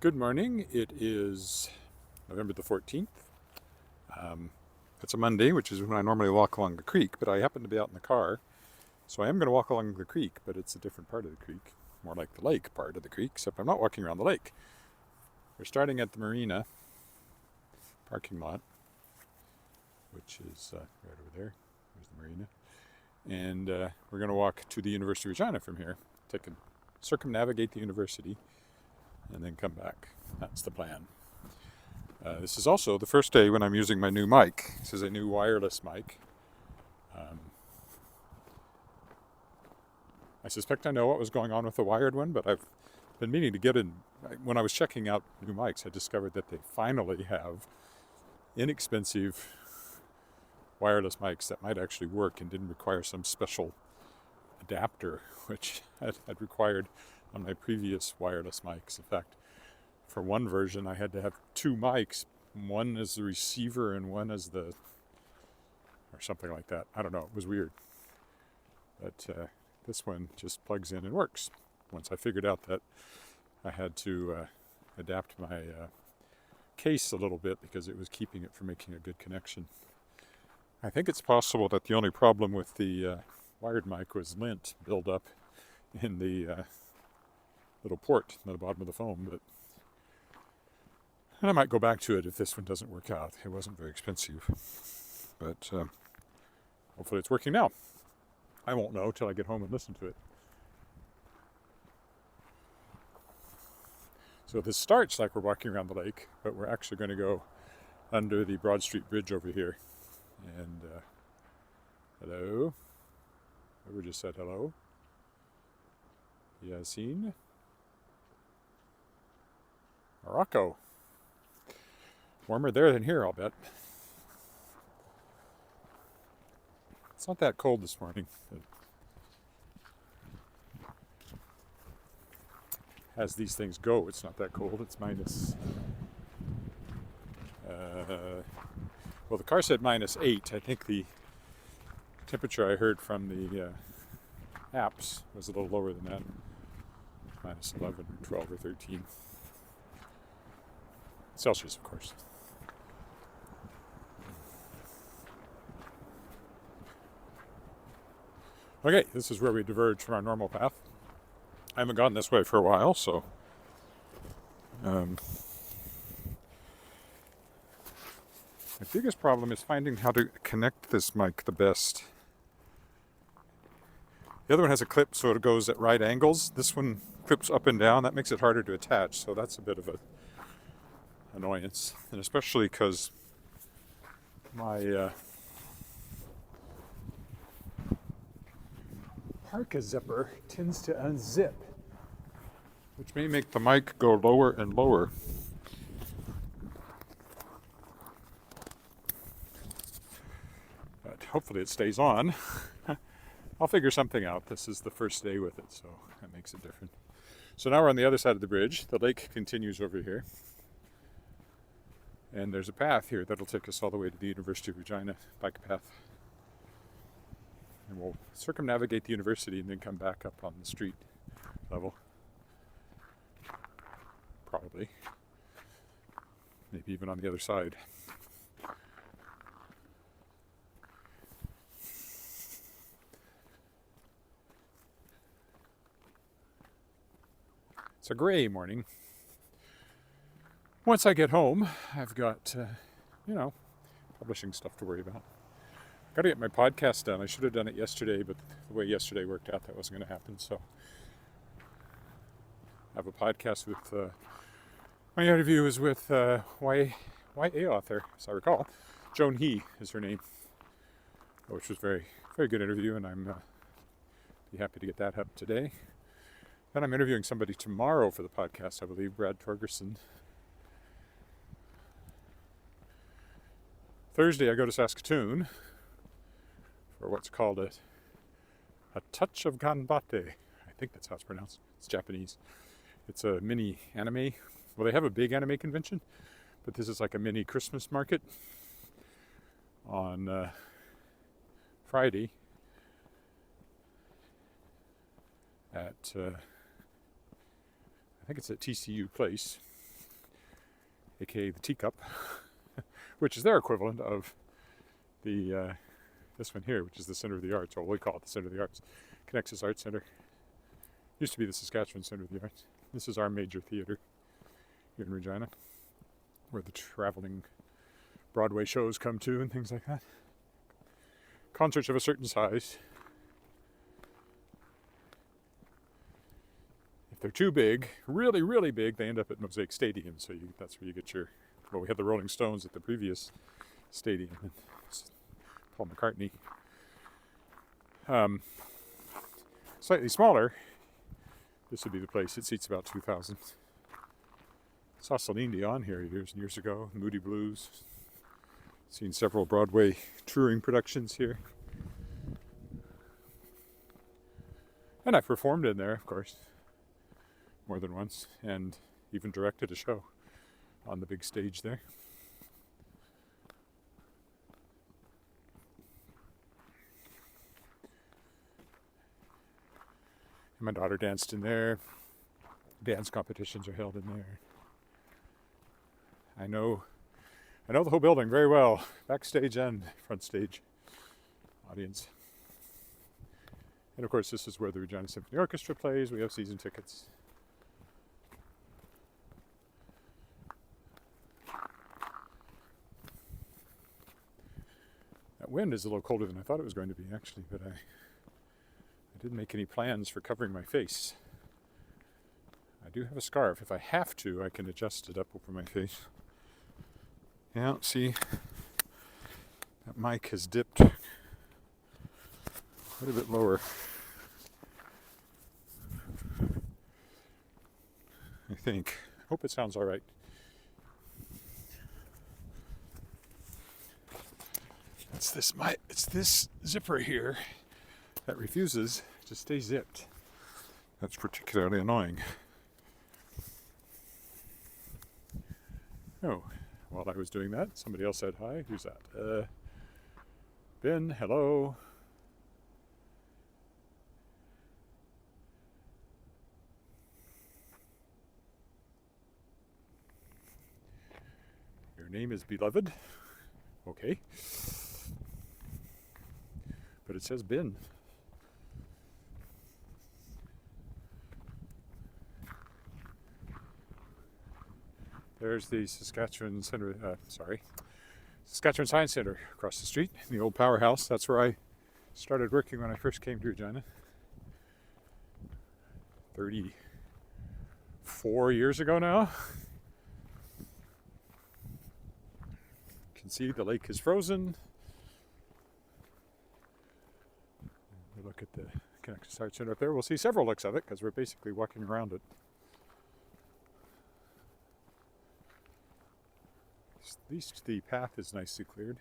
Good morning. It is November the 14th. It's a Monday, which is when I normally walk along the creek, but I happen to be out in the car. So I am going to walk along the creek, but it's a different part of the creek, more like the lake part of the creek, except I'm not walking around the lake. We're starting at the marina parking lot, which is right over there. There's the marina. And we're going to walk to the University of Regina from here, circumnavigate the university, and then come back. That's the plan. This is also the first day when I'm using my new mic. This is a new wireless mic. I suspect I know what was going on with the wired one, but I've been meaning to get in. When I was checking out new mics, I discovered that they finally have inexpensive wireless mics that might actually work and didn't require some special adapter, which I'd required on my previous wireless mics. In fact, for one version, I had to have two mics, one as the receiver and one as or something like that. I don't know, it was weird. But this one just plugs in and works. Once I figured out that I had to adapt my case a little bit because it was keeping it from making a good connection. I think it's possible that the only problem with the wired mic was lint buildup in the little port at the bottom of the phone, and I might go back to it if this one doesn't work out. It wasn't very expensive, but hopefully it's working now. I won't know till I get home and listen to it. So this starts like we're walking around the lake, but we're actually going to go under the Broad Street Bridge over here. And hello. Whoever just said hello. Yasin. Morocco. Warmer there than here, I'll bet. It's not that cold this morning. As these things go, it's not that cold. It's minus... well, the car said -8. I think the temperature I heard from the apps was a little lower than that. -11 or 12 or 13. Celsius, of course. Okay, this is where we diverge from our normal path. I haven't gone this way for a while, so my biggest problem is finding how to connect this mic the best. The other one has a clip so it goes at right angles. This one clips up and down. That makes it harder to attach, so that's a bit of an annoyance. And especially because my parka zipper tends to unzip, which may make the mic go lower and lower. But hopefully it stays on. I'll figure something out. This is the first day with it, so that makes it different. So now we're on the other side of the bridge. The lake continues over here. And there's a path here that'll take us all the way to the University of Regina, bike path. And we'll circumnavigate the university and then come back up on the street level. Probably. Maybe even on the other side. It's a gray morning. Once I get home, I've got, publishing stuff to worry about. Got to get my podcast done. I should have done it yesterday, but the way yesterday worked out, that wasn't going to happen. So I have a podcast with, my interview is with YA author, as I recall. Joan He is her name, which was very, very good interview, and I'm be happy to get that up today. Then I'm interviewing somebody tomorrow for the podcast, I believe, Brad Torgerson. Thursday I go to Saskatchewan for what's called a touch of ganbate. I think that's how it's pronounced. It's Japanese. It's a mini anime. Well, they have a big anime convention, but this is like a mini Christmas market on Friday at, I think it's at TCU Place. aka the teacup, which is their equivalent of the this one here, which is the Center of the Arts, or we call it the Center of the Arts. Connexus Arts Center. Used to be the Saskatchewan Center of the Arts. This is our major theater here in Regina, where the traveling Broadway shows come to and things like that. Concerts of a certain size. If they're too big, really, really big, they end up at Mosaic Stadium. So that's where you get your... Well, we had the Rolling Stones at the previous stadium. And Paul McCartney. Slightly smaller. This would be the place. It seats about 2,000. Saw Celine Dion here years and years ago. Moody Blues. Seen several Broadway touring productions here. And I performed in there, of course, more than once, and even directed a show on the big stage there. And my daughter danced in there. Dance competitions are held in there. I know the whole building very well, backstage and front stage audience. And of course, this is where the Regina Symphony Orchestra plays. We have season tickets. That wind is a little colder than I thought it was going to be, actually, but I didn't make any plans for covering my face. I do have a scarf. If I have to, I can adjust it up over my face. Yeah, see, that mic has dipped quite a bit lower. I think. Hope it sounds all right. It's this zipper here that refuses to stay zipped. That's particularly annoying. Oh, while I was doing that, somebody else said hi. Who's that? Ben, hello. Your name is Beloved. Okay. But it says Ben. There's the Saskatchewan Science Center across the street, the old powerhouse. That's where I started working when I first came to Regina 34 years ago now. You can see the lake is frozen. We look at the Connexus Arts Center up there. We'll see several looks of it because we're basically walking around it. At least the path is nicely cleared.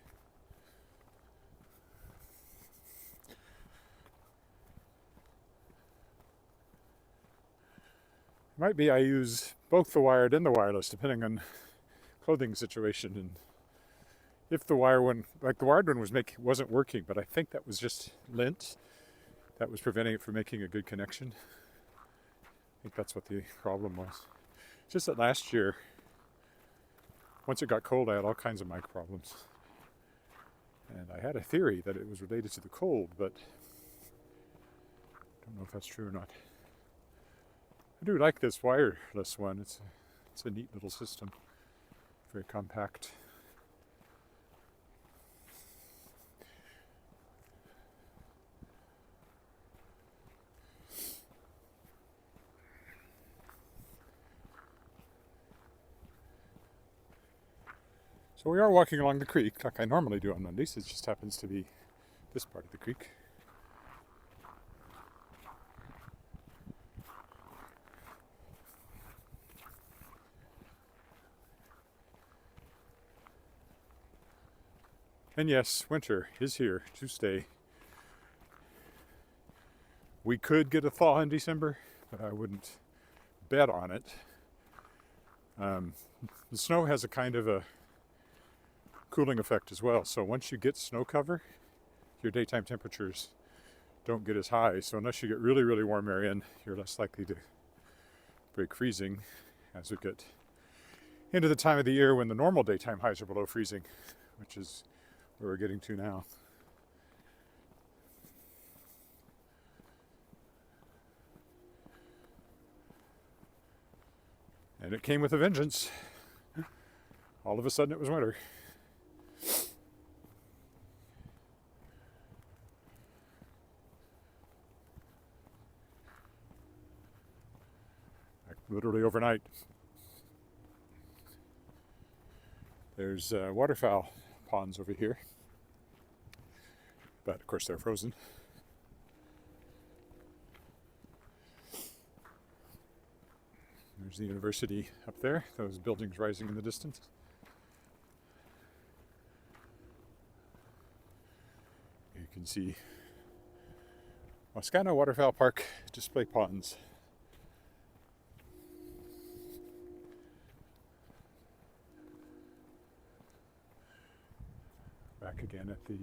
Might be I use both the wired and the wireless depending on clothing situation, and if the wire one, like the wired one wasn't working, but I think that was just lint that was preventing it from making a good connection. I think that's what the problem was. Just that last year, once it got cold, I had all kinds of mic problems. And I had a theory that it was related to the cold, but I don't know if that's true or not. I do like this wireless one. It's a neat little system. Very compact. So we are walking along the creek like I normally do on Mondays. It just happens to be this part of the creek. And yes, winter is here to stay. We could get a thaw in December, but I wouldn't bet on it. The snow has a kind of a cooling effect as well. So once you get snow cover, your daytime temperatures don't get as high. So unless you get really, really warm air in, you're less likely to break freezing as we get into the time of the year when the normal daytime highs are below freezing, which is where we're getting to now. And it came with a vengeance. All of a sudden it was winter. Like literally overnight. There's waterfowl ponds over here. But of course they're frozen. There's the university up there, those buildings rising in the distance. You can see Wascana Waterfowl Park display ponds. Back again at the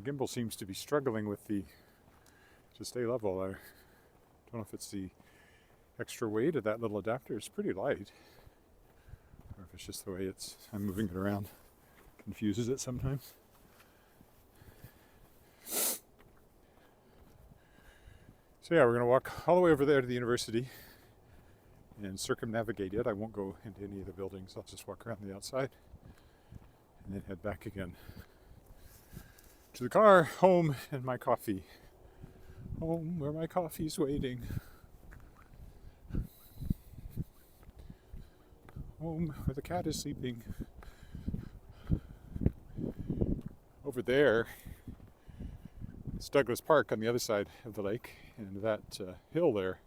gimbal seems to be struggling with to stay level. I don't know if it's the extra weight of that little adapter. It's pretty light, or if it's just the way I'm moving it around. Confuses it sometimes. So yeah, we're going to walk all the way over there to the university and circumnavigate it. I won't go into any of the buildings. I'll just walk around the outside and then head back again to the car, home, and my coffee. Home where my coffee's waiting. Home where the cat is sleeping. Over there, it's Douglas Park on the other side of the lake, and that hill there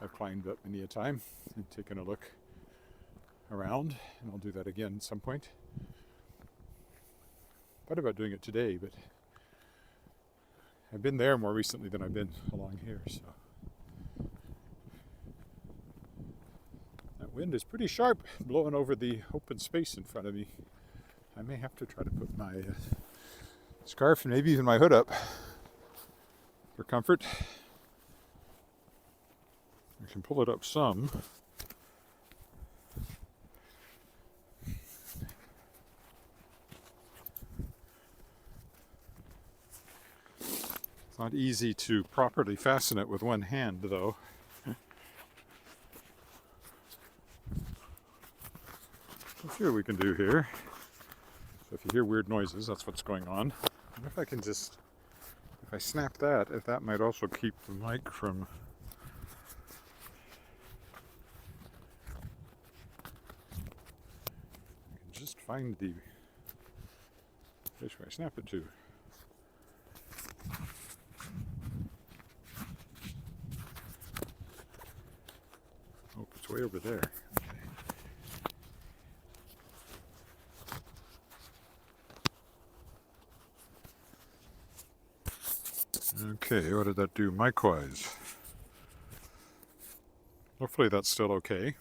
I've climbed up many a time and taken a look around, and I'll do that again at some point. Thought about doing it today, but I've been there more recently than I've been along here, so. That wind is pretty sharp, blowing over the open space in front of me. I may have to try to put my scarf and maybe even my hood up for comfort. I can pull it up some. It's not easy to properly fasten it with one hand, though. Let's see what we can do here. So if you hear weird noises, that's what's going on. I wonder if I can if I snap that, if that might also keep the mic from... I can just find the place where I snap it to. Oh, it's way over there. Okay, what did that do mic-wise? Hopefully that's still okay.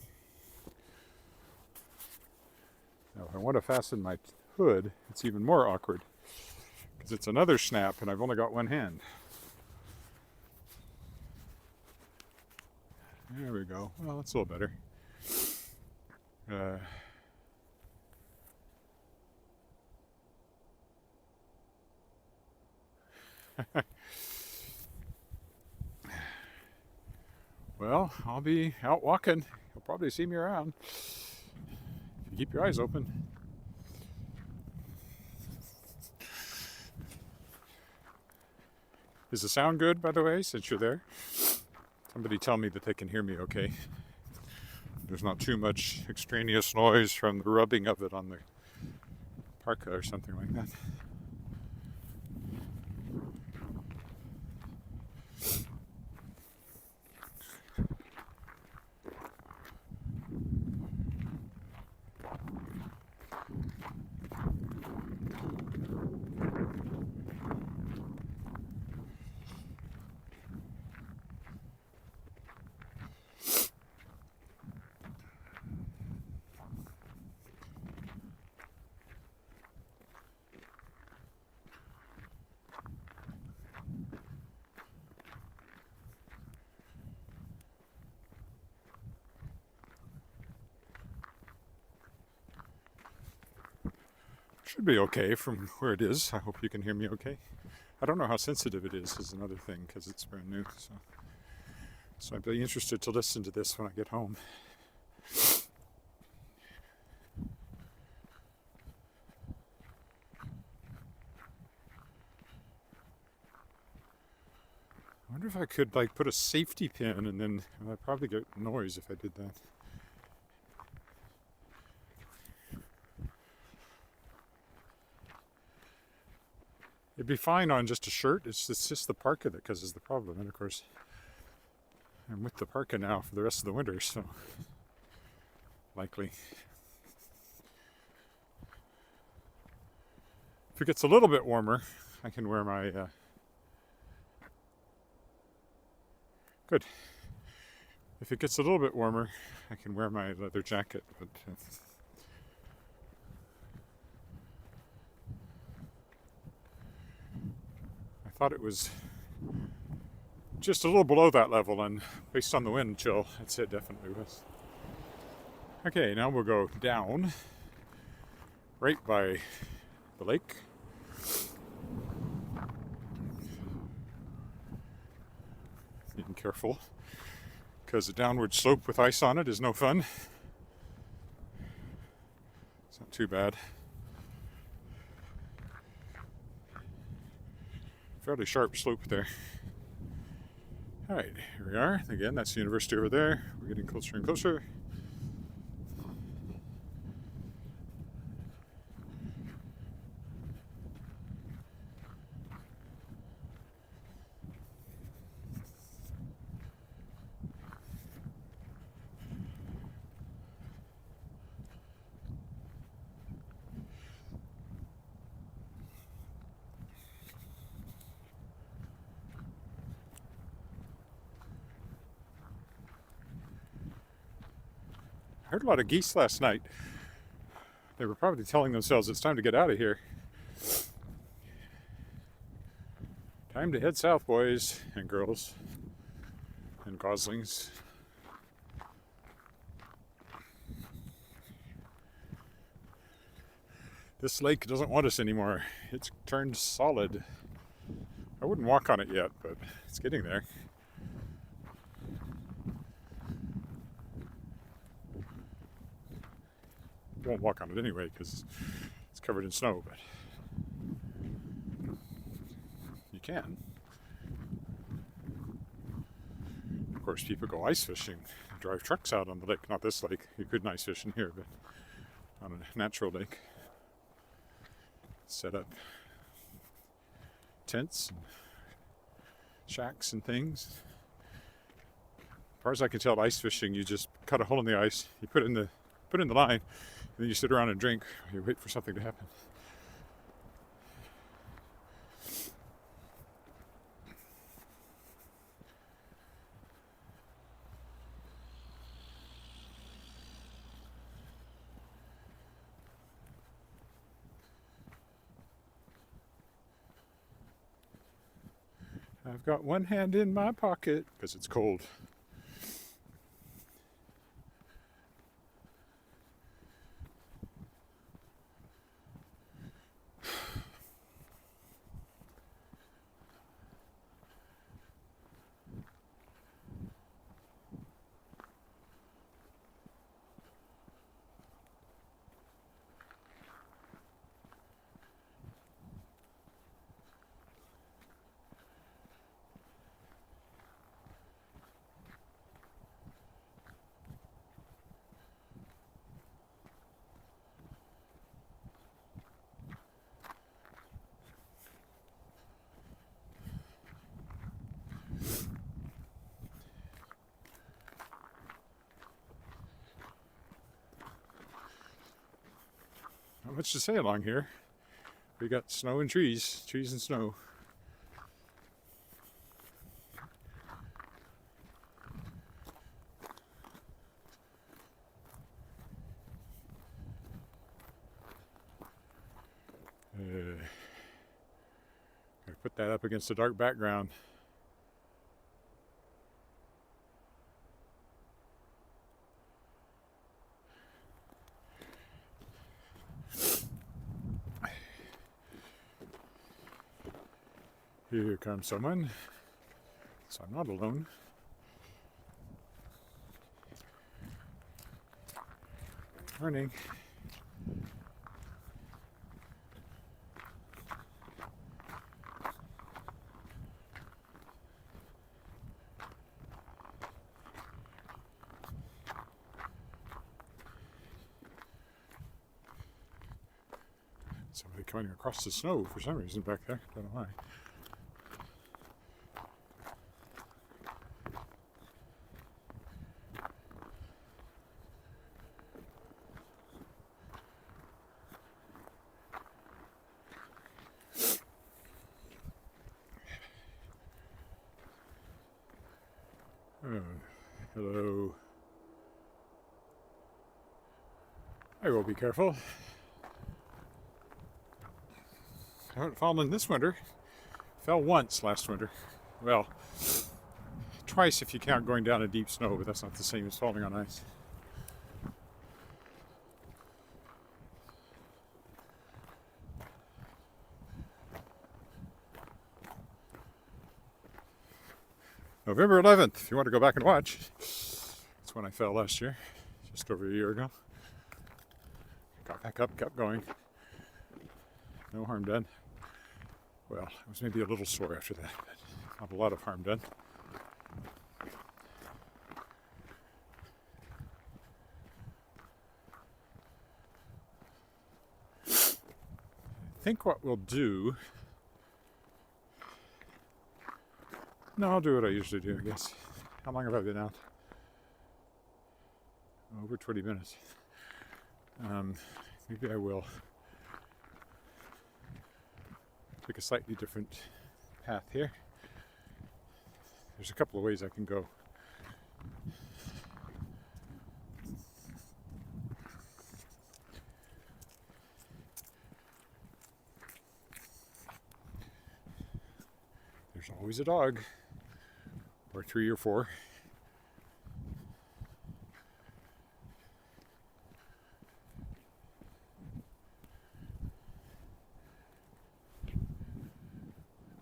Now if I want to fasten my hood, it's even more awkward because it's another snap and I've only got one hand. There we go. Well, that's a little better. Well, I'll be out walking. You'll probably see me around if you keep your eyes open. Is the sound good, by the way, since you're there? Somebody tell me that they can hear me okay. There's not too much extraneous noise from the rubbing of it on the parka or something like that. Should be okay from where it is. I hope you can hear me okay. I don't know how sensitive it is another thing because it's brand new. So I'd be interested to listen to this when I get home. I wonder if I could put a safety pin and then I'd probably get noise if I did that. It'd be fine on just a shirt. It's just the parka that causes the problem. And of course, I'm with the parka now for the rest of the winter, so likely. If it gets a little bit warmer, I can wear my good. If it gets a little bit warmer, I can wear my leather jacket, but I thought it was just a little below that level, and based on the wind chill, I'd say it definitely was. Okay, now we'll go down right by the lake. Being careful, because a downward slope with ice on it is no fun. It's not too bad. Fairly sharp slope there. All right, here we are. Again, that's the university over there. We're getting closer and closer. I heard a lot of geese last night. They were probably telling themselves it's time to get out of here. Time to head south, boys and girls and goslings. This lake doesn't want us anymore. It's turned solid. I wouldn't walk on it yet, but it's getting there. Won't walk on it anyway because it's covered in snow, but you can. Of course, people go ice fishing, drive trucks out on the lake. Not this lake. You couldn't ice fish in here, but on a natural lake. Set up tents and shacks and things. As far as I can tell, ice fishing, you just cut a hole in the ice, you put it in the line, and then you sit around and drink. You wait for something to happen. I've got one hand in my pocket because it's cold. Not much to say along here. We got snow and trees and snow. Gotta put that up against a dark background. Here comes someone, so I'm not alone. Morning. Somebody coming across the snow for some reason back there. Don't know why. Oh, hello. I will be careful. I haven't fallen this winter. Fell once last winter. Well, twice if you count going down in deep snow, but that's not the same as falling on ice. November 11th, if you want to go back and watch. That's when I fell last year, just over a year ago. Got back up, kept going. No harm done. Well, I was maybe a little sore after that, but not a lot of harm done. I think what we'll do... No, I'll do what I usually do, I guess. How long have I been out? Over 20 minutes. Maybe I will take a slightly different path here. There's a couple of ways I can go. There's always a dog, or 3 or 4.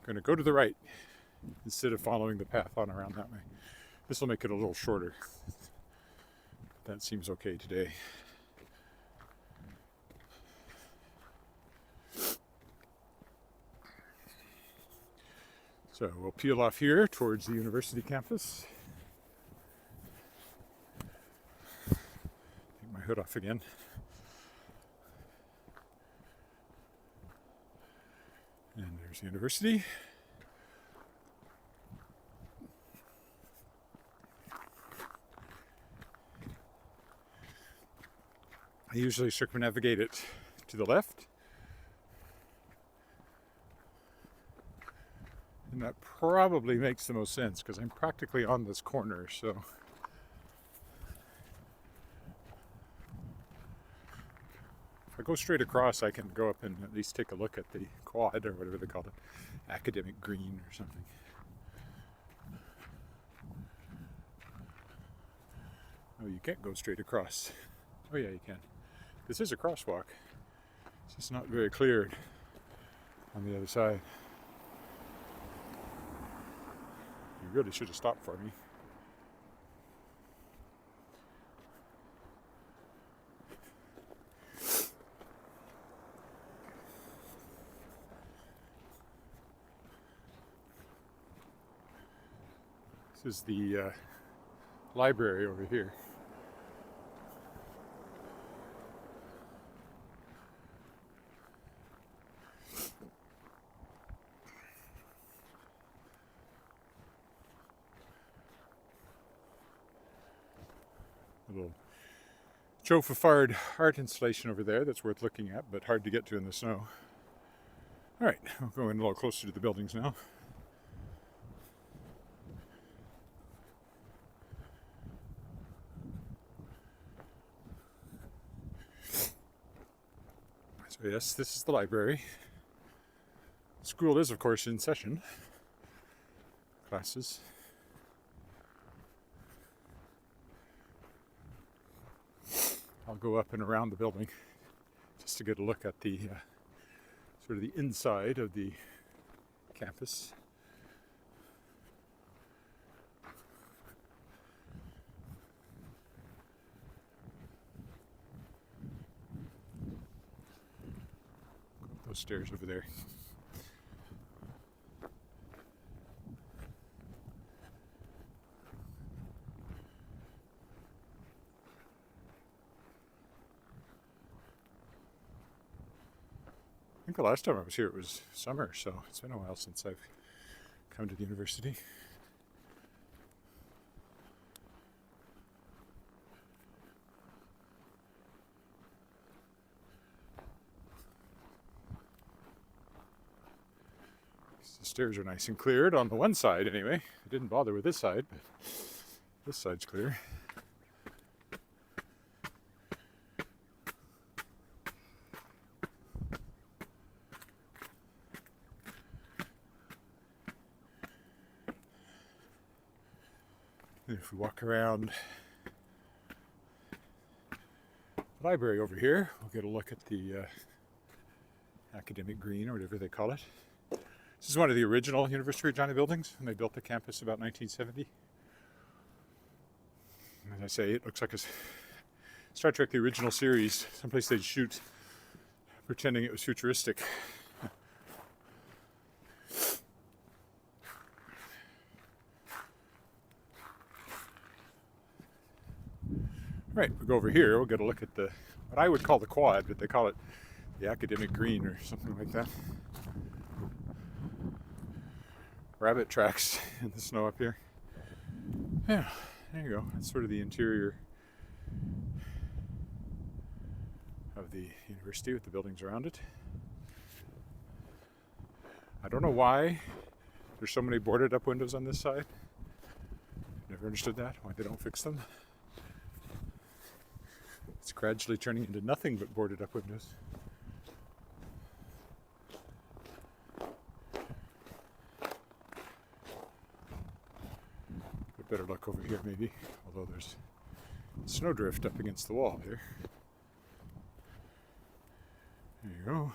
Going to go to the right instead of following the path on around that way. This will make it a little shorter. That seems okay today. So we'll peel off here towards the university campus. Take my hood off again. And there's the university. I usually circumnavigate it to the left. And that probably makes the most sense because I'm practically on this corner, so if I go straight across, I can go up and at least take a look at the quad, or whatever they call it, academic green or something. Oh, you can't go straight across. Oh yeah, you can. This is a crosswalk. It's just not very clear on the other side. You really should have stopped for me. This is the library over here. A little Chofafard art installation over there that's worth looking at, but hard to get to in the snow. All right, we'll go in a little closer to the buildings now. So yes, this is the library. School is, of course, in session. Classes. I'll go up and around the building just to get a look at the sort of the inside of the campus. those stairs over there. I think the last time I was here it was summer, so it's been a while since I've come to the university. The stairs are nice and cleared on the one side anyway. I didn't bother with this side, but this side's clear. And if we walk around the library over here, we'll get a look at the academic green, or whatever they call it. This is one of the original University of Regina buildings, and they built the campus about 1970. As I say, it looks like a Star Trek, the original series, someplace they'd shoot pretending it was futuristic. Right, we'll go over here, we'll get a look at what I would call the quad, but they call it the academic green or something like that. Rabbit tracks in the snow up here. Yeah, there you go. That's sort of the interior of the university with the buildings around it. I don't know why there's so many boarded up windows on this side. Never understood that, why they don't fix them. It's gradually turning into nothing but boarded up windows. Better look over here maybe, although there's snowdrift up against the wall here. There you go.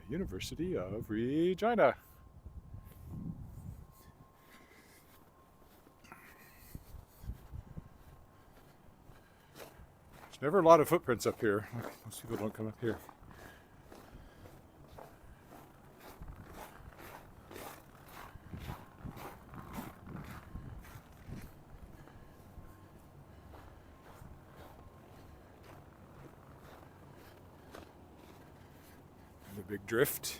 The University of Regina. There's never a lot of footprints up here. Most people don't come up here. Big drift.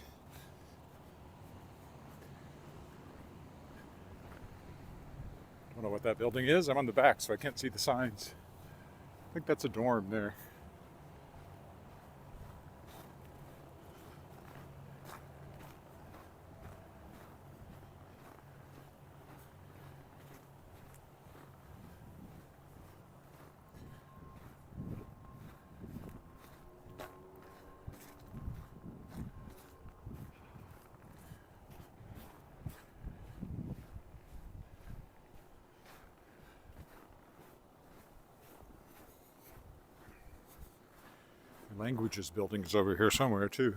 Don't know what that building is. I'm on the back, so I can't see the signs. I think that's a dorm there. Languages building is over here somewhere too.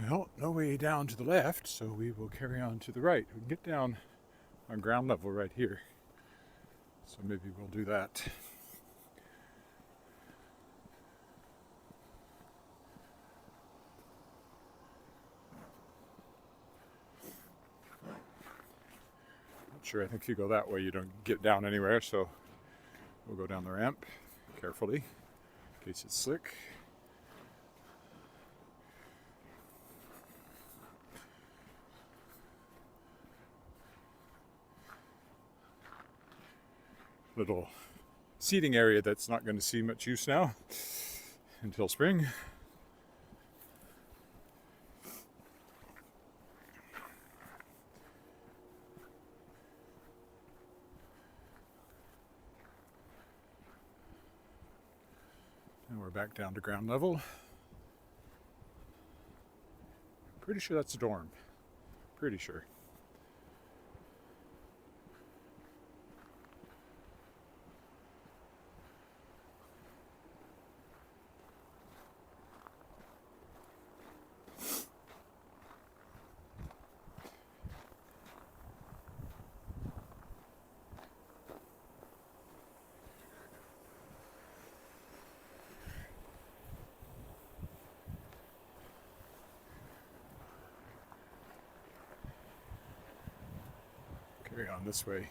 Well, no way down to the left, so we will carry on to the right. We can get down on ground level right here, so maybe we'll do that. Sure, I think if you go that way you don't get down anywhere, so we'll go down the ramp carefully in case it's slick. Little seating area that's not going to see much use now until spring. And we're back down to ground level. Pretty sure that's a dorm. Pretty sure. down this way.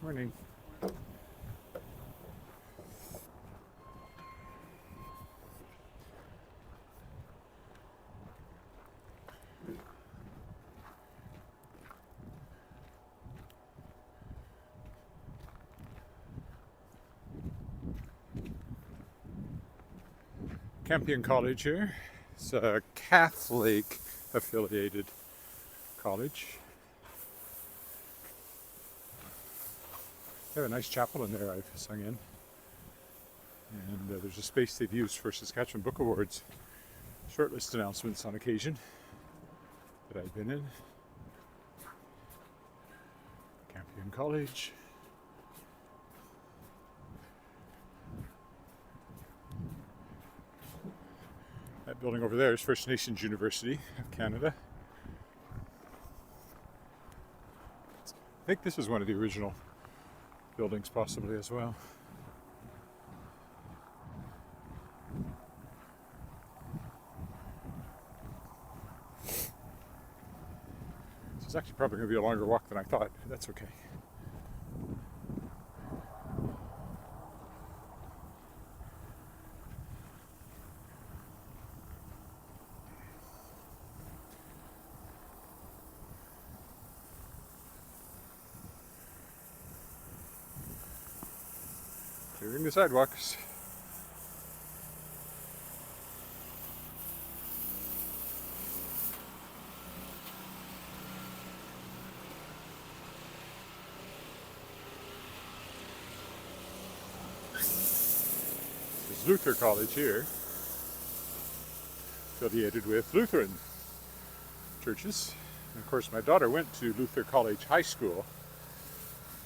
Morning. Campion College here. It's a Catholic affiliated college. They have a nice chapel in there I've sung in. And there's a space they've used for Saskatchewan Book Awards shortlist announcements on occasion that I've been in. Campion College. That building over there is First Nations University of Canada. I think this is one of the original buildings possibly as well. This is actually probably going to be a longer walk than I thought. That's okay. Clearing the sidewalks. This is Luther College here, affiliated with Lutheran churches. And of course, my daughter went to Luther College High School.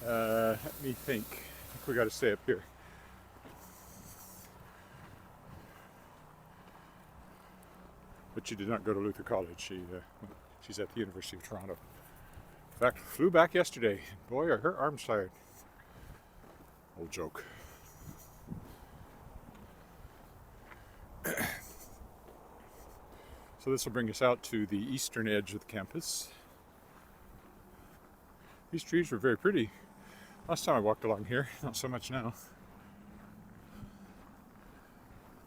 Let me think. I think we got to stay up here. But she did not go to Luther College. She's at the University of Toronto. In fact, flew back yesterday. Boy, are her arms tired. Old joke. So this will bring us out to the eastern edge of the campus. These trees were very pretty. Last time I walked along here, not so much now.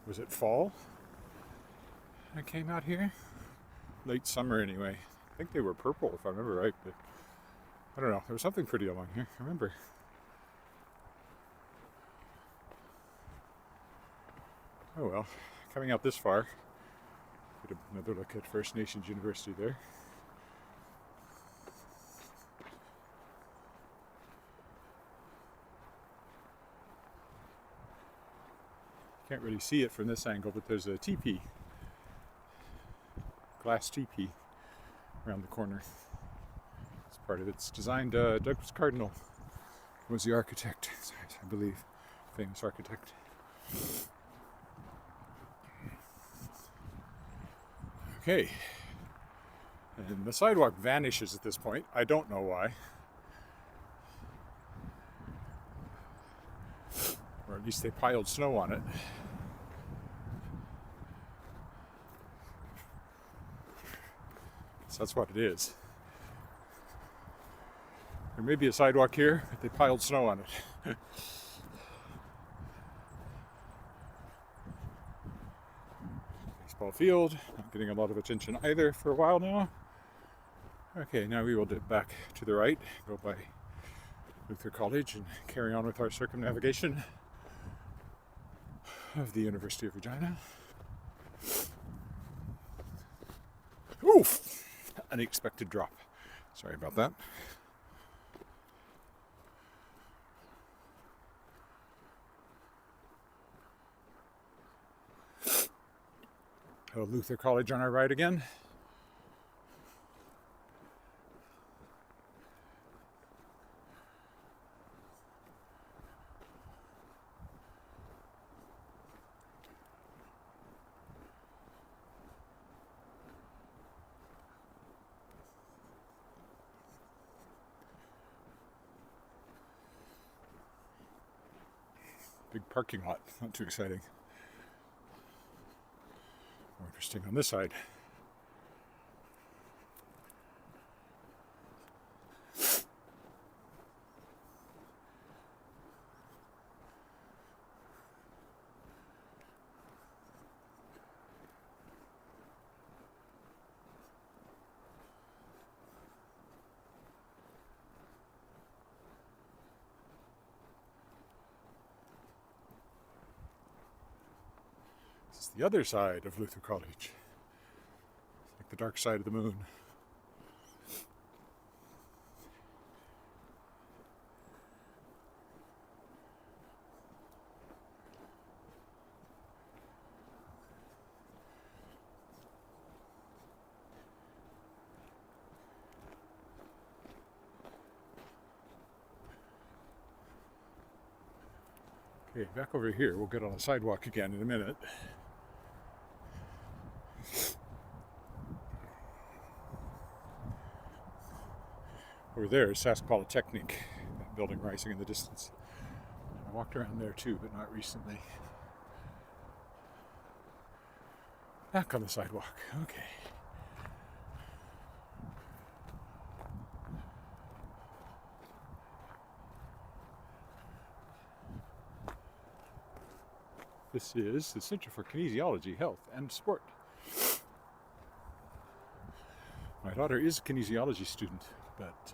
Was it fall? I came out here? Late summer anyway. I think they were purple if I remember right, but I don't know. There was something pretty along here, I remember. Oh well, coming out this far, get another look at First Nations University there. Can't really see it from this angle, but there's a teepee. Glass teepee around the corner. It's part of it. It's designed, Douglas Cardinal was the architect, I believe, famous architect. Okay, and the sidewalk vanishes at this point. I don't know why. Or at least they piled snow on it. So that's what it is. There may be a sidewalk here, but they piled snow on it. Baseball field, not getting a lot of attention either for a while now. Okay, now we will dip back to the right, go by Luther College and carry on with our circumnavigation of the University of Regina. Oof! Unexpected drop. Sorry about that. Oh, Luther College on our right again. Big parking lot, not too exciting. More interesting on this side. This is the other side of Luther College. It's like the dark side of the moon. Okay, back over here. We'll get on the sidewalk again in a minute. Over there is Sask Polytechnic, that building rising in the distance. I walked around there too, but not recently. Back on the sidewalk. Okay. This is the Center for Kinesiology, Health, and Sport. My daughter is a kinesiology student, but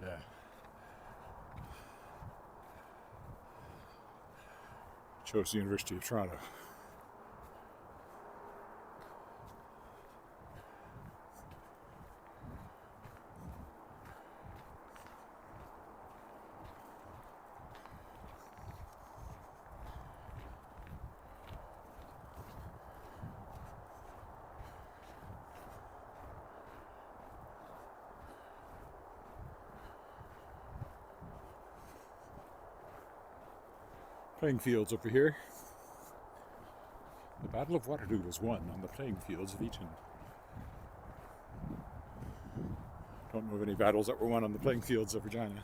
chose the University of Toronto. Playing fields over here. The Battle of Waterloo was won on the playing fields of Eton. Don't know of any battles that were won on the playing fields of Regina.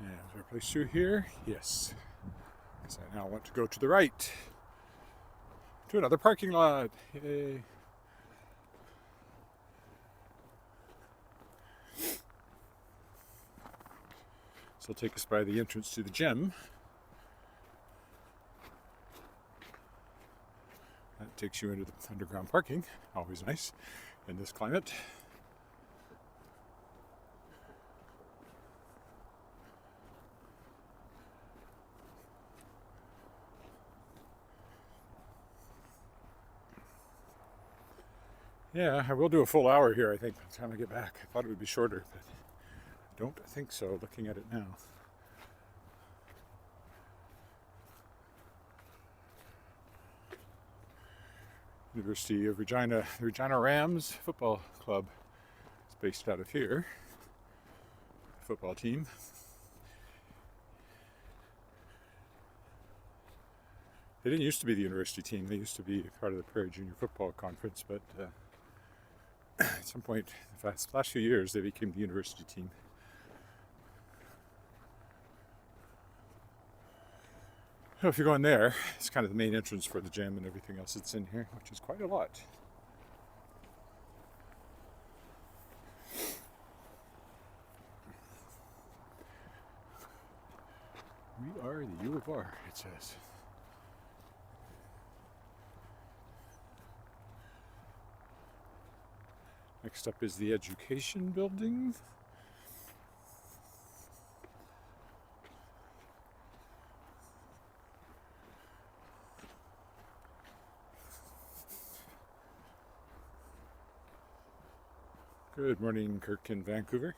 Is there a place through here? Yes. Because I now want to go to the right. To another parking lot. Yay. This will take us by the entrance to the gym. That takes you into the underground parking. Always nice in this climate. Yeah, I will do a full hour here, I think, by the time I get back. I thought it would be shorter, but I don't think so, looking at it now. University of Regina, the Regina Rams football club is based out of here. The football team. They didn't used to be the university team. They used to be part of the Prairie Junior Football Conference, but at some point, in the last few years, they became the university team. So if you're going there, it's kind of the main entrance for the gym and everything else that's in here, which is quite a lot. We are the U of R, it says. Next up is the education building. Good morning, Kirk in Vancouver.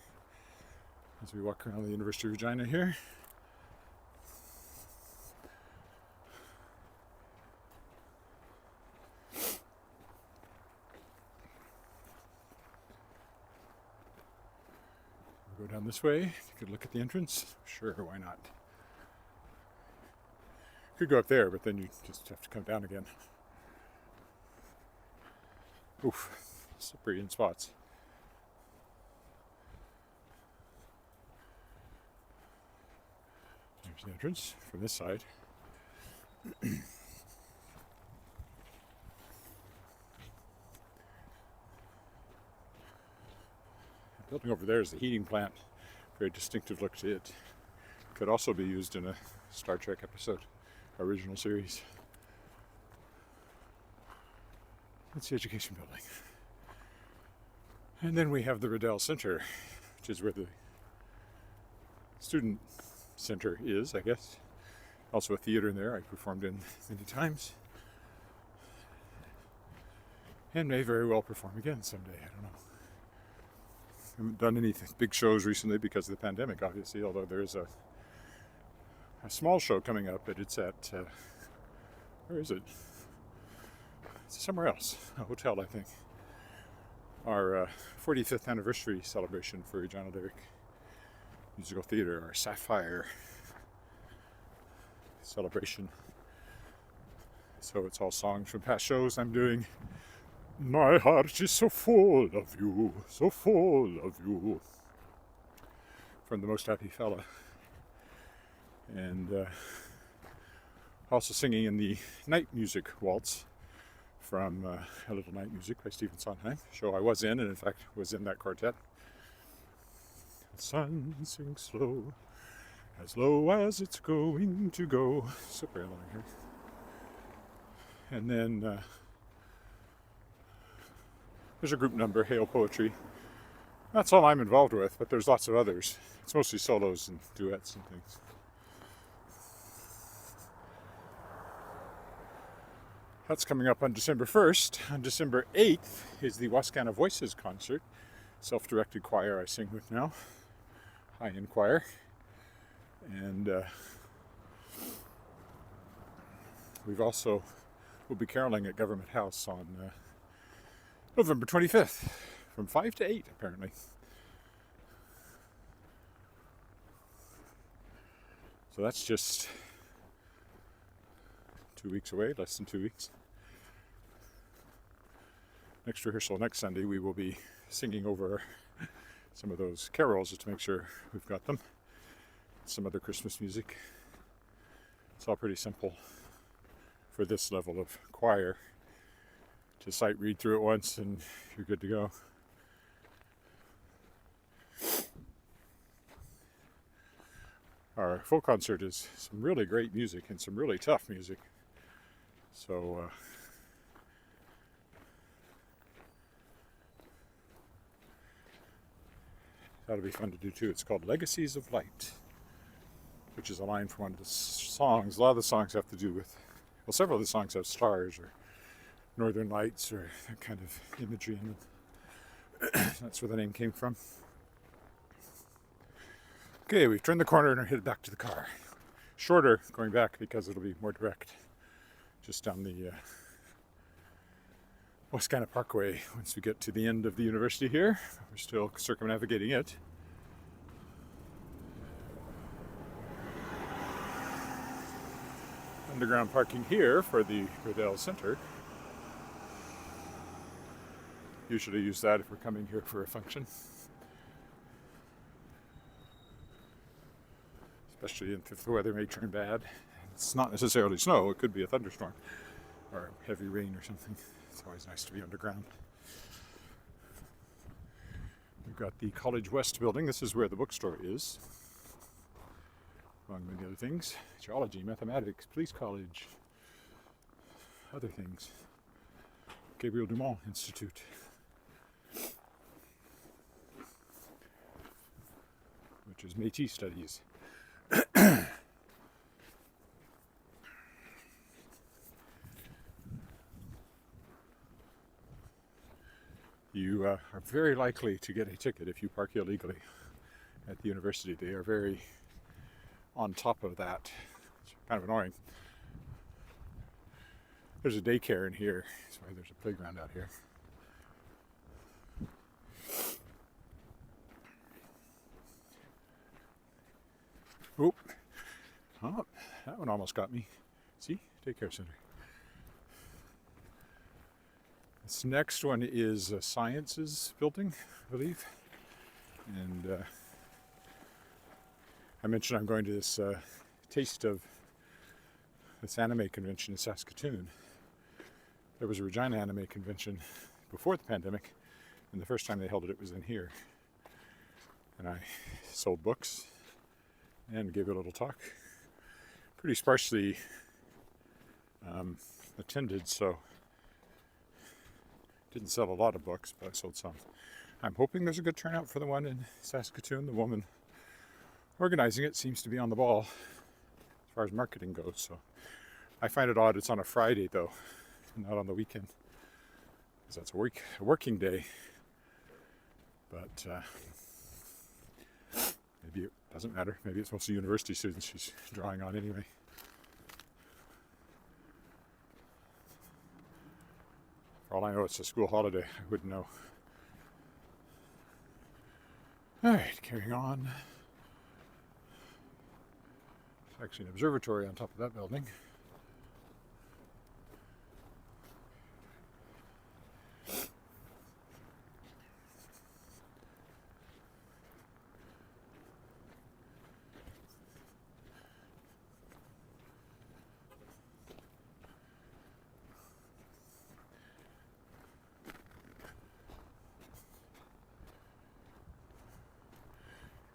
As we walk around the University of Regina here. Go down this way. You could look at the entrance. Sure, why not? Could go up there, but then you just have to come down again. Oof, slippery in spots. There's the entrance from this side. The building over there is the heating plant. Very distinctive look to it. Could also be used in a Star Trek episode, original series. That's the education building. And then we have the Riddell Center, which is where the student center is, I guess. Also a theater in there I performed in many times. And may very well perform again someday, I don't know. I haven't done any big shows recently because of the pandemic, obviously, although there is a small show coming up, but it's at, where is it? It's somewhere else, a hotel, I think. Our 45th anniversary celebration for Regina Lyric Musical Theatre, our Sapphire celebration. So it's all songs from past shows I'm doing. My heart is so full of you, so full of you. From The Most Happy Fella. And also singing in the Night Music Waltz from A Little Night Music by Stephen Sondheim, show I was in, and in fact was in that quartet. The sun sinks low as it's going to go. Super long here. And then there's a group number, Hail Poetry. That's all I'm involved with, but there's lots of others. It's mostly solos and duets and things. That's coming up on December 1st. On December 8th is the Wascana Voices concert. Self-directed choir I sing with now. High-end choir. And we'll be caroling at Government House on November 25th from 5 to 8 apparently. So that's just 2 weeks away, less than 2 weeks. Next rehearsal next Sunday we will be singing over some of those carols just to make sure we've got them. Some other Christmas music. It's all pretty simple for this level of choir. Just sight read through it once and you're good to go. Our full concert is some really great music and some really tough music. So that'll be fun to do too. It's called Legacies of Light, which is a line from one of the songs. A lot of the songs have to do with, well, several of the songs have stars or northern lights or that kind of imagery in them. That's where the name came from. Okay, we've turned the corner and are headed back to the car. Shorter going back because it'll be more direct. Just down the Wascana Parkway once we get to the end of the university here. We're still circumnavigating it. Underground parking here for the Riddell Center. Usually use that if we're coming here for a function. Especially if the weather may turn bad. It's not necessarily snow, it could be a thunderstorm or heavy rain or something. It's always nice to be underground. We've got the College West building. This is where the bookstore is, among many other things. Geology, mathematics, police college, other things. Gabriel Dumont Institute. Which is Métis Studies. You are very likely to get a ticket if you park illegally at the university. They are very on top of that. It's kind of annoying. There's a daycare in here. That's why there's a playground out here. Oh, oh, that one almost got me. See? Daycare center. This next one is a sciences building, I believe. And I mentioned I'm going to this taste of this anime convention in Saskatoon. There was a Regina anime convention before the pandemic, and the first time they held it, it was in here. And I sold books and gave a little talk. Pretty sparsely attended, so didn't sell a lot of books, but I sold some. I'm hoping there's a good turnout for the one in Saskatoon. The woman organizing it seems to be on the ball as far as marketing goes. So I find it odd it's on a Friday though, not on the weekend, because that's a working day. But maybe it doesn't matter. Maybe it's mostly university students she's drawing on anyway. For all I know, it's a school holiday. I wouldn't know. All right, carrying on. There's actually an observatory on top of that building.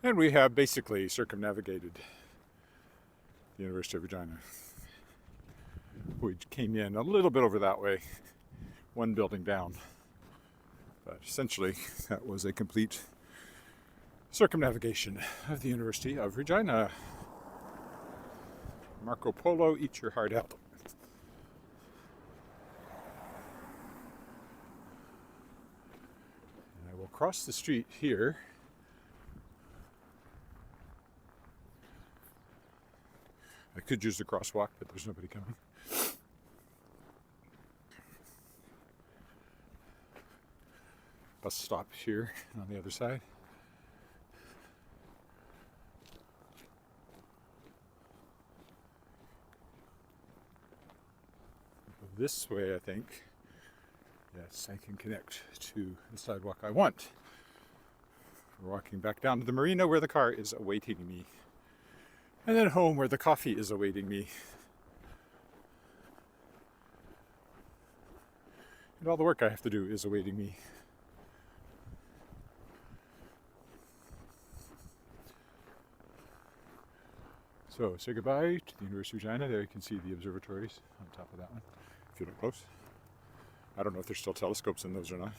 And we have basically circumnavigated the University of Regina. We came in a little bit over that way, one building down. But essentially, that was a complete circumnavigation of the University of Regina. Marco Polo, eat your heart out. And I will cross the street here. I could use the crosswalk, but there's nobody coming. Bus stop here on the other side. This way, I think. Yes, I can connect to the sidewalk I want. We're walking back down to the marina where the car is awaiting me. And then home where the coffee is awaiting me. And all the work I have to do is awaiting me. So say goodbye to the University of Regina. There you can see the observatories on top of that one, if you look close. I don't know if there's still telescopes in those or not.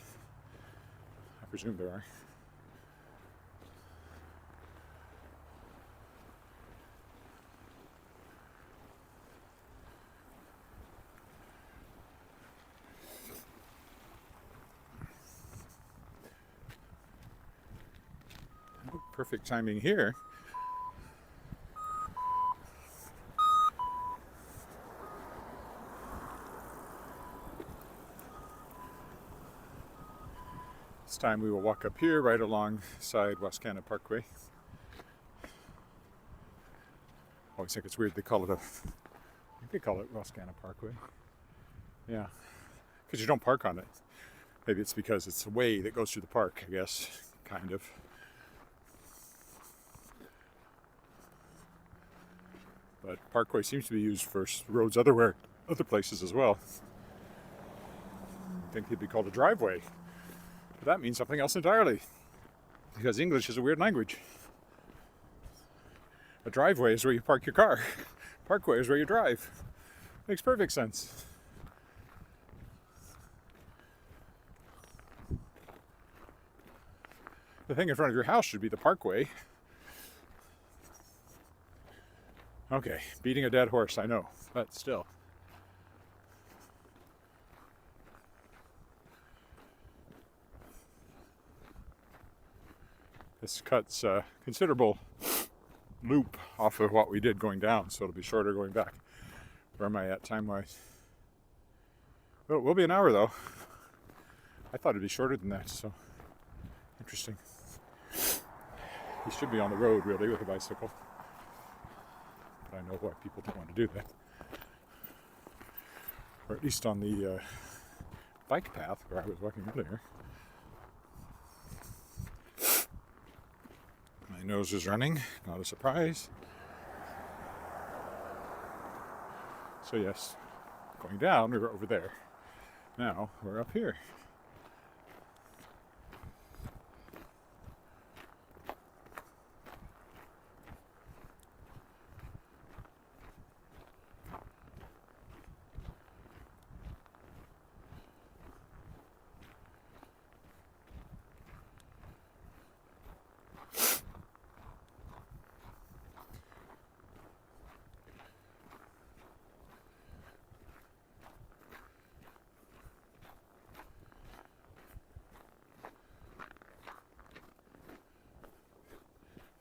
I presume there are. Perfect timing here. This time we will walk up here right alongside Wascana Parkway. Always think it's weird they call it they call it Wascana Parkway. Yeah, because you don't park on it. Maybe it's because it's a way that goes through the park, I guess, kind of. But Parkway seems to be used for roads other places as well. I think it'd be called a driveway. But that means something else entirely. Because English is a weird language. A driveway is where you park your car. Parkway is where you drive. Makes perfect sense. The thing in front of your house should be the parkway. Okay, beating a dead horse, I know, but still. This cuts a considerable loop off of what we did going down, so it'll be shorter going back. Where am I at time-wise? Well, it will be an hour, though. I thought it'd be shorter than that, so interesting. He should be on the road, really, with a bicycle. but I know why people don't want to do that. Or at least on the bike path where I was walking earlier. My nose is running, not a surprise. So yes, going down, we were over there. Now we're up here.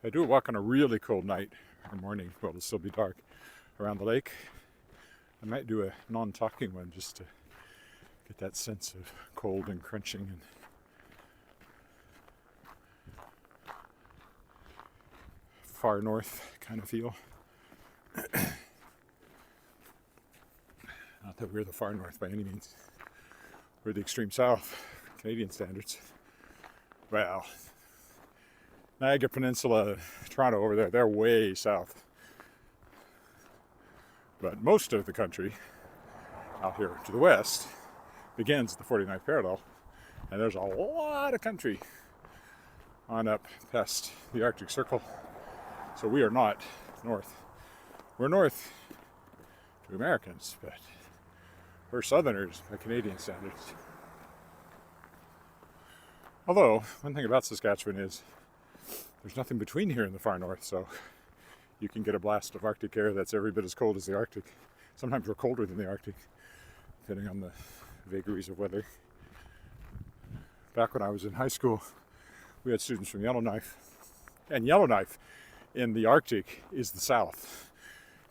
I do a walk on a really cold night or morning, well, it'll still be dark, around the lake. I might do a non-talking one just to get that sense of cold and crunching and far north kind of feel. Not that we're the far north by any means. We're the extreme south, Canadian standards. Well, Niagara Peninsula, Toronto over there, they're way south. But most of the country out here to the west begins at the 49th parallel, and there's a lot of country on up past the Arctic Circle. So we are not north. We're north to Americans, but we're southerners by Canadian standards. Although, one thing about Saskatchewan is there's nothing between here and the far north, so you can get a blast of Arctic air that's every bit as cold as the Arctic. Sometimes we're colder than the Arctic, depending on the vagaries of weather. Back when I was in high school, we had students from Yellowknife. And Yellowknife in the Arctic is the south.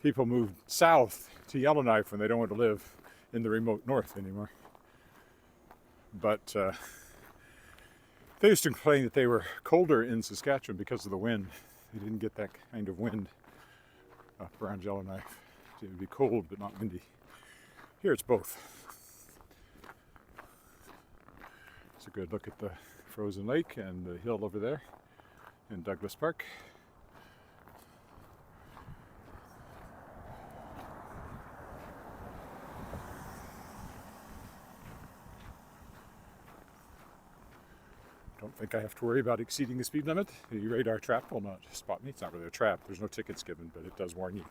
People move south to Yellowknife when they don't want to live in the remote north anymore. But they used to complain that they were colder in Saskatchewan because of the wind. They didn't get that kind of wind up around Yellowknife. It would be cold but not windy. Here it's both. It's a good look at the frozen lake and the hill over there in Douglas Park. Don't think I have to worry about exceeding the speed limit. The radar trap will not spot me. It's not really a trap. There's no tickets given, but it does warn you.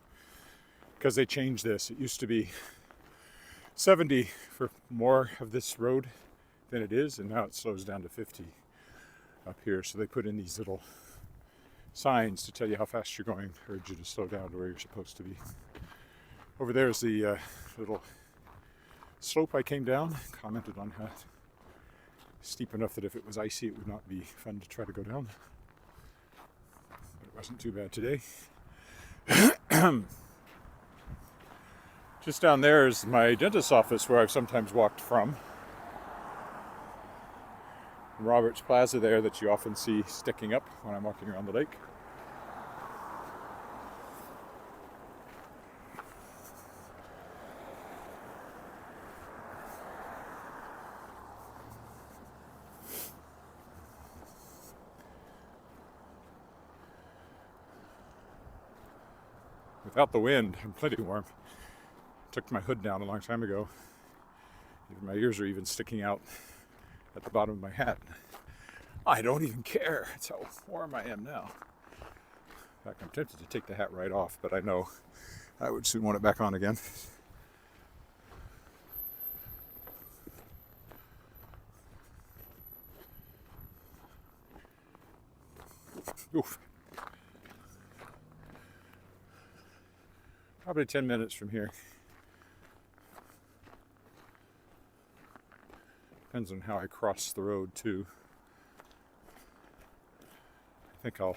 Because they changed this. It used to be 70 for more of this road than it is, and now it slows down to 50 up here. So they put in these little signs to tell you how fast you're going, urge you to slow down to where you're supposed to be. Over there is the little slope I came down. Commented on how steep enough that if it was icy it would not be fun to try to go down. But it wasn't too bad today. Just down there is my dentist's office where I've sometimes walked from. Roberts Plaza there that you often see sticking up when I'm walking around the lake. Without the wind, I'm plenty warm. Took my hood down a long time ago. My ears are even sticking out at the bottom of my hat. I don't even care. That's how warm I am now. In fact, I'm tempted to take the hat right off, but I know I would soon want it back on again. Oof. Probably 10 minutes from here. Depends on how I cross the road too. I think I'll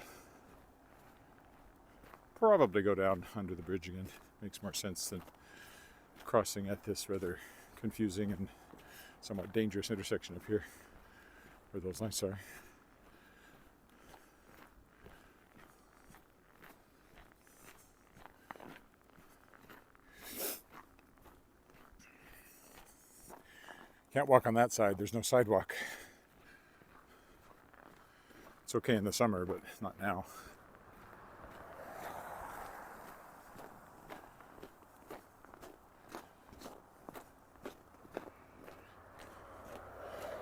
probably go down under the bridge again. Makes more sense than crossing at this rather confusing and somewhat dangerous intersection up here where those lights are. Can't walk on that side, there's no sidewalk. It's okay in the summer, but not now.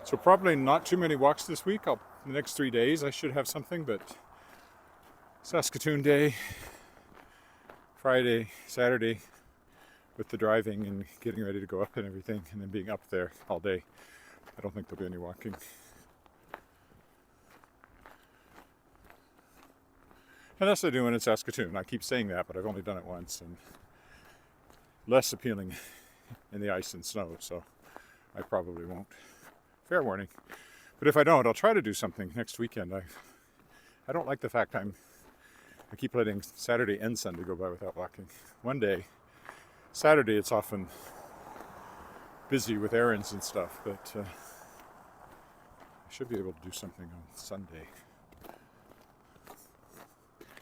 So probably not too many walks this week. The next 3 days I should have something, but Saskatoon Day, Friday, Saturday, with the driving and getting ready to go up and everything, and then being up there all day, I don't think there'll be any walking. And that's what I do in Saskatoon. I keep saying that, but I've only done it once, and less appealing in the ice and snow, so I probably won't. Fair warning. But if I don't, I'll try to do something next weekend. I don't like the fact I keep letting Saturday and Sunday go by without walking. One day, Saturday, it's often busy with errands and stuff, but I should be able to do something on Sunday. At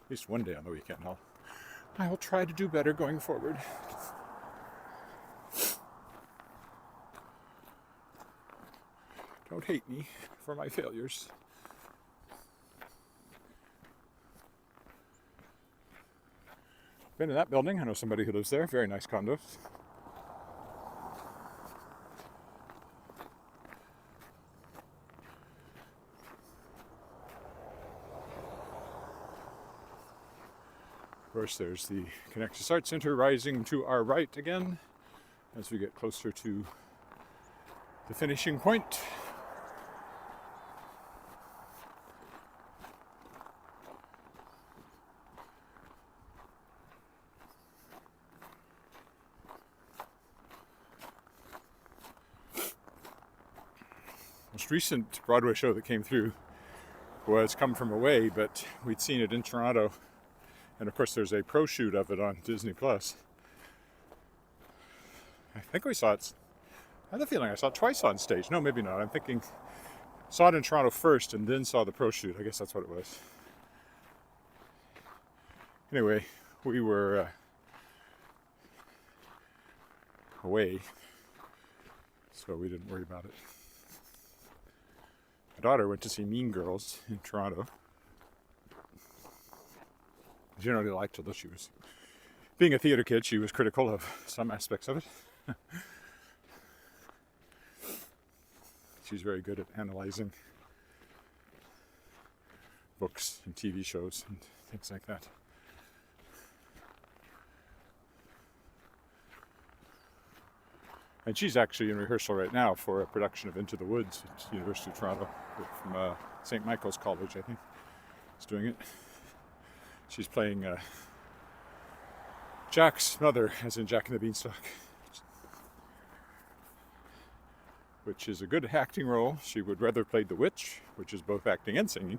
least one day on the weekend. I'll try to do better going forward. Don't hate me for my failures. Been in that building. I know somebody who lives there. Very nice condos. Of course, there's the Connexus Art Center rising to our right again as we get closer to the finishing point. Most recent Broadway show that came through was Come From Away, but we'd seen it in Toronto, and of course there's a pro shoot of it on Disney Plus. I think we saw it. I have the feeling I saw it twice on stage. No, maybe not. I'm thinking saw it in Toronto first and then saw the pro shoot. I guess that's what it was. Anyway, we were away, so we didn't worry about it. My daughter went to see Mean Girls in Toronto. She generally liked it, though she was, being a theater kid, she was critical of some aspects of it. She's very good at analyzing books and TV shows and things like that. And she's actually in rehearsal right now for a production of Into the Woods at University of Toronto from St. Michael's College, I think, is doing it. She's playing Jack's mother, as in Jack and the Beanstalk, which is a good acting role. She would rather play the witch, which is both acting and singing.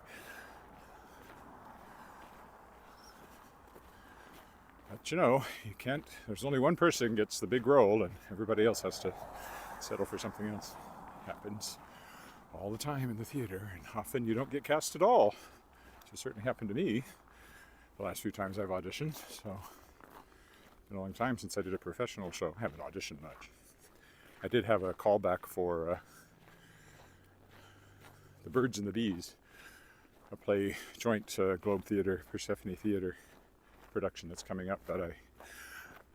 But you know, you can't, there's only one person gets the big role and everybody else has to settle for something else. It happens all the time in the theater, and often you don't get cast at all. Which has certainly happened to me the last few times I've auditioned, so it's been a long time since I did a professional show. I haven't auditioned much. I did have a callback for The Birds and the Bees, a play joint Globe Theatre, Persephone Theatre production that's coming up, but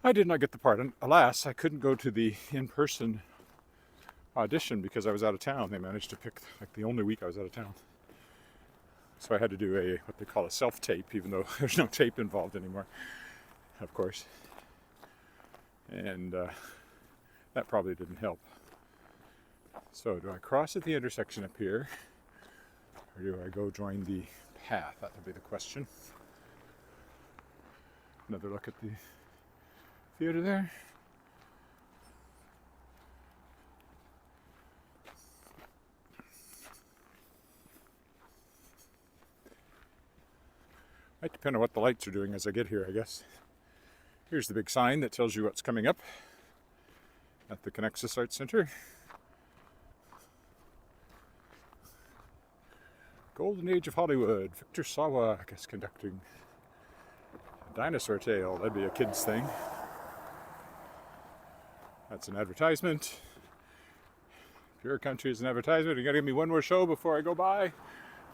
I did not get the part. And alas, I couldn't go to the in-person audition because I was out of town. They managed to pick like the only week I was out of town. So I had to do what they call a self-tape, even though there's no tape involved anymore, of course. And that probably didn't help. So do I cross at the intersection up here, or do I go join the path? That would be the question. Another look at the theater there. Might depend on what the lights are doing as I get here, I guess. Here's the big sign that tells you what's coming up at the Connexus Art Center. Golden Age of Hollywood. Victor Sawa, I guess, conducting a dinosaur tale. That'd be a kid's thing. That's an advertisement. Your country is an advertisement. You gotta give me one more show before I go by?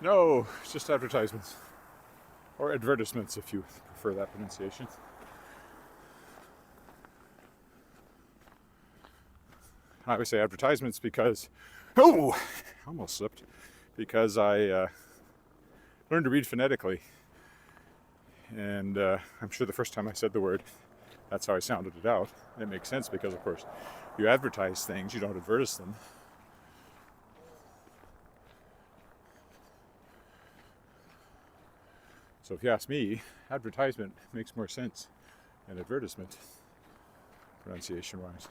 No, it's just advertisements. Or advertisements if you prefer that pronunciation. I always say advertisements because, oh, almost slipped, because I learned to read phonetically. And I'm sure the first time I said the word, that's how I sounded it out. It makes sense because, of course, you advertise things, you don't advertise them. So if you ask me, advertisement makes more sense than advertisement, pronunciation-wise.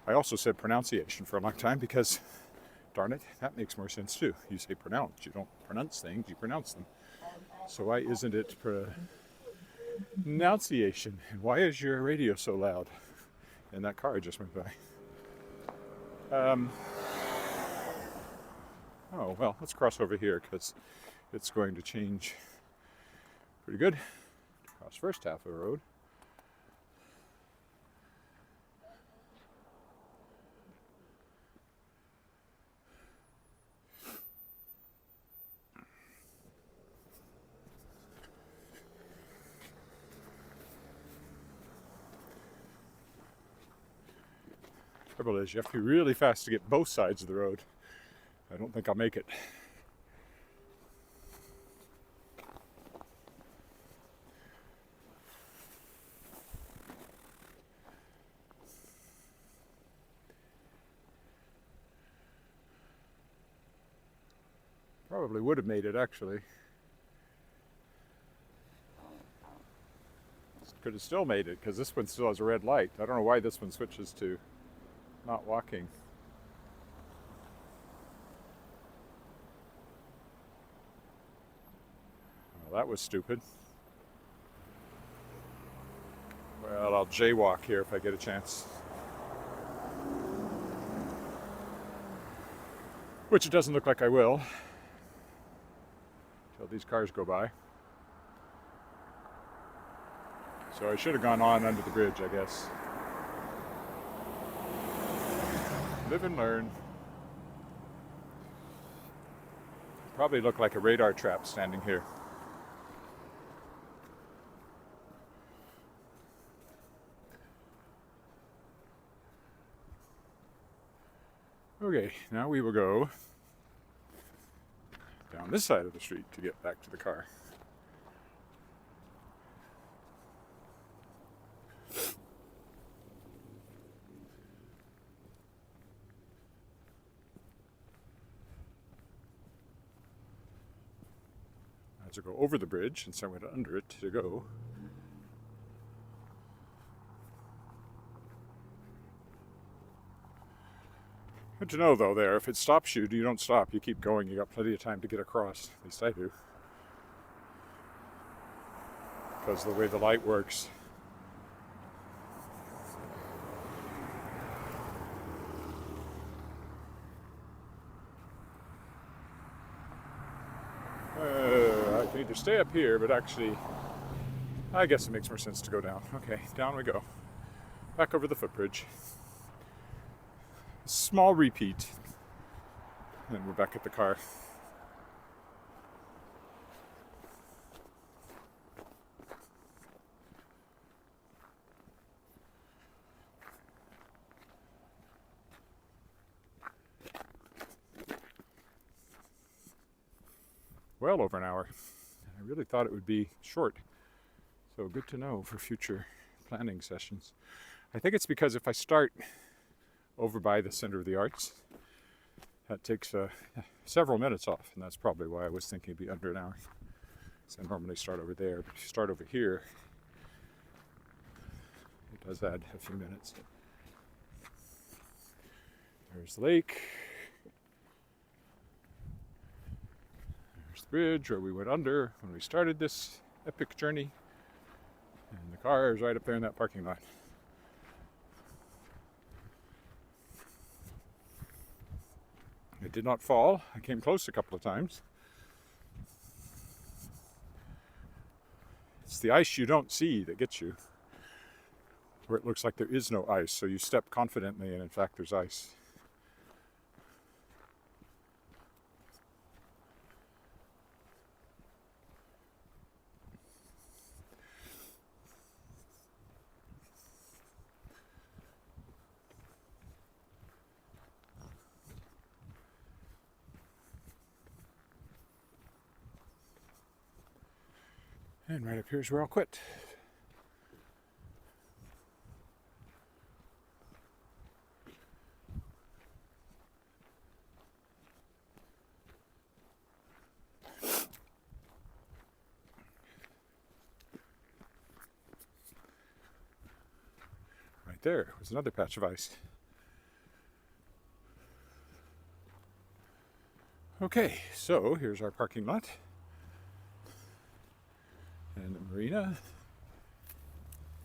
I also said pronunciation for a long time because, darn it, that makes more sense too. You say pronounce, you don't pronounce things, you pronounce them. So why isn't it pronunciation? And why is your radio so loud? And that car just went by. Oh, well, let's cross over here because it's going to change pretty good. Cross first half of the road. Trouble is, you have to be really fast to get both sides of the road. I don't think I'll make it. Probably would have made it, actually. Could have still made it, because this one still has a red light. I don't know why this one switches to not walking. Well, that was stupid. Well, I'll jaywalk here if I get a chance. Which it doesn't look like I will. Until these cars go by. So I should have gone on under the bridge, I guess. Live and learn. Probably look like a radar trap standing here. Okay, now we will go down this side of the street to get back to the car. I have to go over the bridge, and so I went under it to go. Good to know, though, there, if it stops you, you don't stop. You keep going. You got plenty of time to get across. At least I do. Because of the way the light works. I can either stay up here, but actually, I guess it makes more sense to go down. Okay, down we go. Back over the footbridge. Small repeat. And we're back at the car. Well over an hour. I really thought it would be short. So good to know for future planning sessions. I think it's because if I start over by the Center of the Arts, that takes several minutes off, and that's probably why I was thinking it'd be under an hour. So I normally start over there, but if you start over here, it does add a few minutes. There's the lake. There's the bridge where we went under when we started this epic journey. And the car is right up there in that parking lot. It did not fall. I came close a couple of times. It's the ice you don't see that gets you, where it looks like there is no ice, so you step confidently and in fact there's ice. And right up here is where I'll quit. Right there was another patch of ice. Okay, so here's our parking lot and the marina,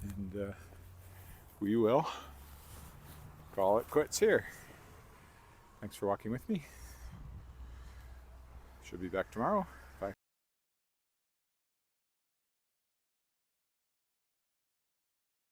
and we will call it quits here. Thanks for walking with me. Should be back tomorrow.